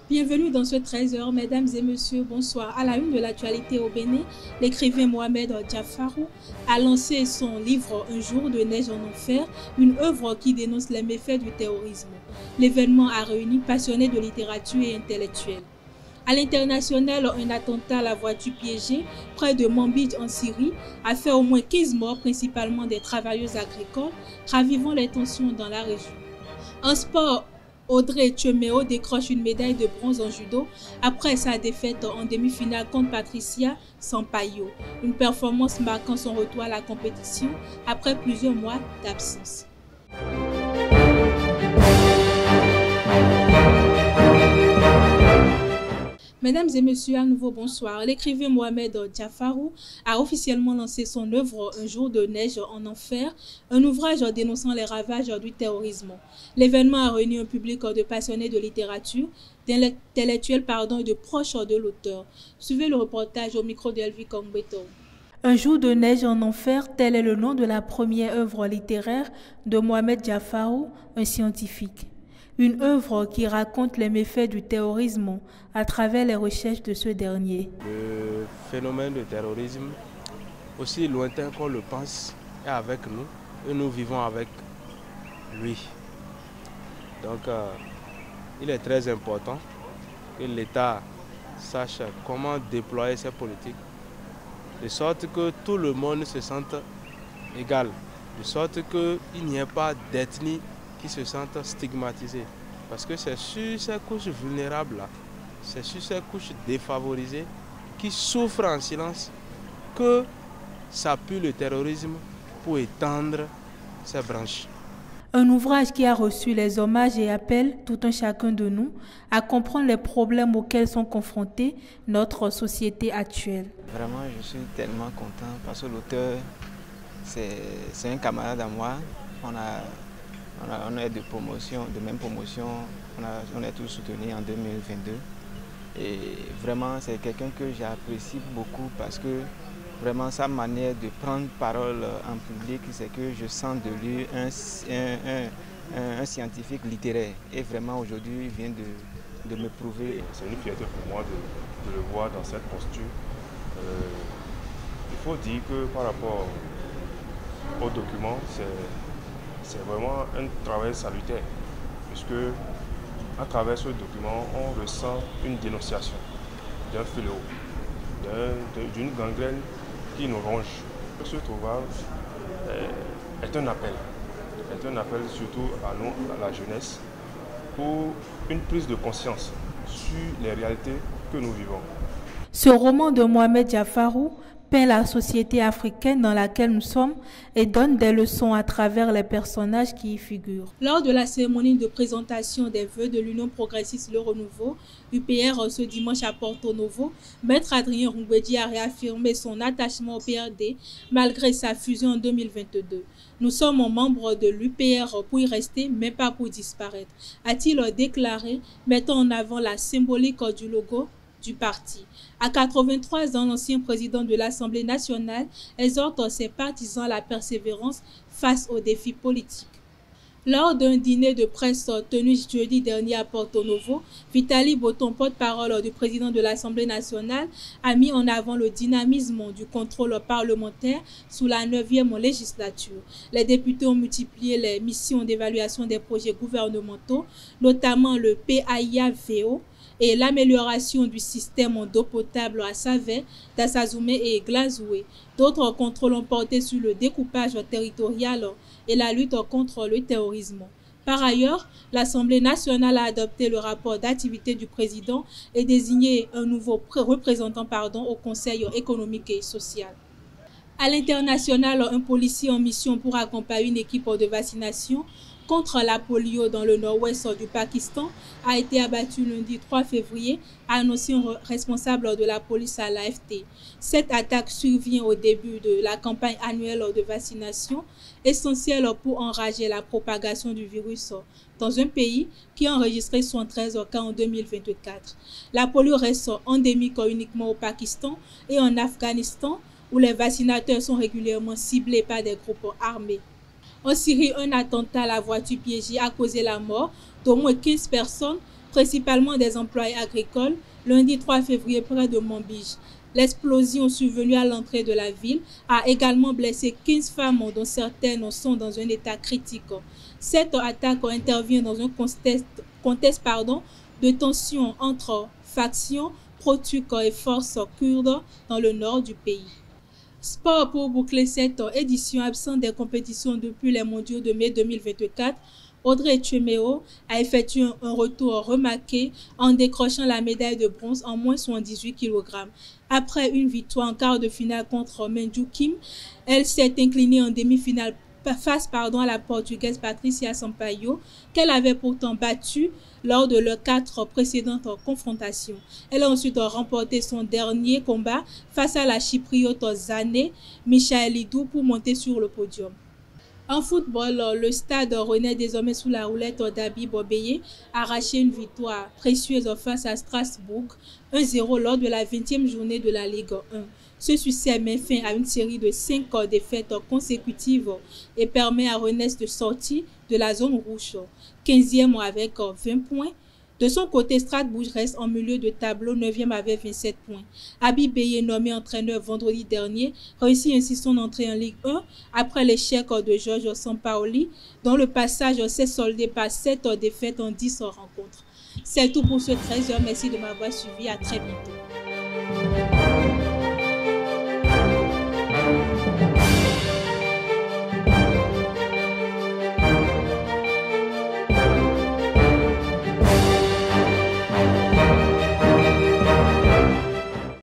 Bienvenue dans ce 13h, mesdames et messieurs, bonsoir. À la une de l'actualité au Bénin, l'écrivain Mohamed Diafarou a lancé son livre Un jour de neige en enfer, une œuvre qui dénonce les méfaits du terrorisme. L'événement a réuni passionnés de littérature et intellectuels. À l'international, un attentat à la voiture piégée près de Manbij en Syrie a fait au moins 15 morts, principalement des travailleuses agricoles, ravivant les tensions dans la région. En sport, Audrey Tchemeo décroche une médaille de bronze en judo après sa défaite en demi-finale contre Patricia Sampaio. Une performance marquant son retour à la compétition après plusieurs mois d'absence. Mesdames et messieurs, à nouveau bonsoir. L'écrivain Mohamed Diafarou a officiellement lancé son œuvre Un jour de neige en enfer, un ouvrage dénonçant les ravages du terrorisme. L'événement a réuni un public de passionnés de littérature, d'intellectuels et de proches de l'auteur. Suivez le reportage au micro d'Elvi Kongbeto. Un jour de neige en enfer, tel est le nom de la première œuvre littéraire de Mohamed Diafarou, un scientifique. Une œuvre qui raconte les méfaits du terrorisme à travers les recherches de ce dernier. Le phénomène de terrorisme, aussi lointain qu'on le pense, est avec nous et nous vivons avec lui. Donc il est très important que l'État sache comment déployer ses politiques, de sorte que tout le monde se sente égal, de sorte qu'il n'y ait pas d'ethnie qui se sentent stigmatisés. Parce que c'est sur ces couches vulnérables-là, c'est sur ces couches défavorisées qui souffrent en silence que s'appuie le terrorisme pour étendre ses branches. Un ouvrage qui a reçu les hommages et appelle tout un chacun de nous à comprendre les problèmes auxquels sont confrontés notre société actuelle. Vraiment, je suis tellement content parce que l'auteur, c'est un camarade à moi. On est de promotion, de même promotion, on est tous soutenus en 2022. Et vraiment, c'est quelqu'un que j'apprécie beaucoup parce que vraiment sa manière de prendre parole en public, c'est que je sens de lui un scientifique littéraire. Et vraiment, aujourd'hui, il vient de me prouver. C'est une fierté pour moi de le voir dans cette posture. Il faut dire que par rapport au document, c'est vraiment un travail salutaire, puisque à travers ce document, on ressent une dénonciation d'un fléau, d'une gangrène qui nous ronge. Ce ouvrage est un appel surtout à nous, à la jeunesse, pour une prise de conscience sur les réalités que nous vivons. Ce roman de Mohamed Diafarou peint la société africaine dans laquelle nous sommes et donne des leçons à travers les personnages qui y figurent. Lors de la cérémonie de présentation des vœux de l'Union progressiste Le Renouveau, UPR ce dimanche à Porto Novo, Maître Adrien Rungwedi a réaffirmé son attachement au PRD malgré sa fusion en 2022. Nous sommes membres de l'UPR pour y rester, mais pas pour disparaître, a-t-il déclaré, mettant en avant la symbolique du logo du parti. À 83 ans, l'ancien président de l'Assemblée nationale exhorte ses partisans à la persévérance face aux défis politiques. Lors d'un dîner de presse tenu jeudi dernier à Porto Novo, Vitali Boton, porte-parole du président de l'Assemblée nationale, a mis en avant le dynamisme du contrôle parlementaire sous la 9e législature. Les députés ont multiplié les missions d'évaluation des projets gouvernementaux, notamment le PAIA-VO, et l'amélioration du système d'eau potable à Savet, Dassazoumé et Glazoué. D'autres contrôles ont porté sur le découpage territorial et la lutte contre le terrorisme. Par ailleurs, l'Assemblée nationale a adopté le rapport d'activité du président et désigné un nouveau représentant au Conseil économique et social. À l'international, un policier en mission pour accompagner une équipe de vaccination contre la polio dans le nord-ouest du Pakistan a été abattu lundi 3 février, a annoncé un responsable de la police à l'AFT. Cette attaque survient au début de la campagne annuelle de vaccination, essentielle pour enrayer la propagation du virus dans un pays qui a enregistré 113 cas en 2024. La polio reste endémique uniquement au Pakistan et en Afghanistan, où les vaccinateurs sont régulièrement ciblés par des groupes armés. En Syrie, un attentat à la voiture piégée a causé la mort d'au moins 15 personnes, principalement des employés agricoles, lundi 3 février près de Manbij. L'explosion survenue à l'entrée de la ville a également blessé 15 femmes, dont certaines sont dans un état critique. Cette attaque intervient dans un contexte de tension entre factions pro-turques et forces kurdes dans le nord du pays. Sport pour boucler cette édition absente des compétitions depuis les mondiaux de mai 2024. Audrey Tchemeo a effectué un retour remarqué en décrochant la médaille de bronze en moins 78 kg. Après une victoire en quart de finale contre Minju Kim, elle s'est inclinée en demi-finale face à la Portugaise Patricia Sampaio, qu'elle avait pourtant battue lors de leurs 4 précédentes confrontations. Elle a ensuite remporté son dernier combat face à la Chypriote Zanne Michaelidou pour monter sur le podium. En football, le Stade Rennais, désormais sous la houlette d'Habib Beye, a arraché une victoire précieuse face à Strasbourg, 1-0 lors de la 20e journée de la Ligue 1. Ce succès met fin à une série de 5 défaites consécutives et permet à Rennes de sortir de la zone rouge, 15e avec 20 points. De son côté, Strasbourg reste en milieu de tableau, 9e avec 27 points. Habib Beye, nommé entraîneur vendredi dernier, réussit ainsi son entrée en Ligue 1 après l'échec de Georges Sampaoli, dont le passage s'est soldé par 7 défaites en 10 rencontres. C'est tout pour ce 13h. Merci de m'avoir suivi. À très bientôt.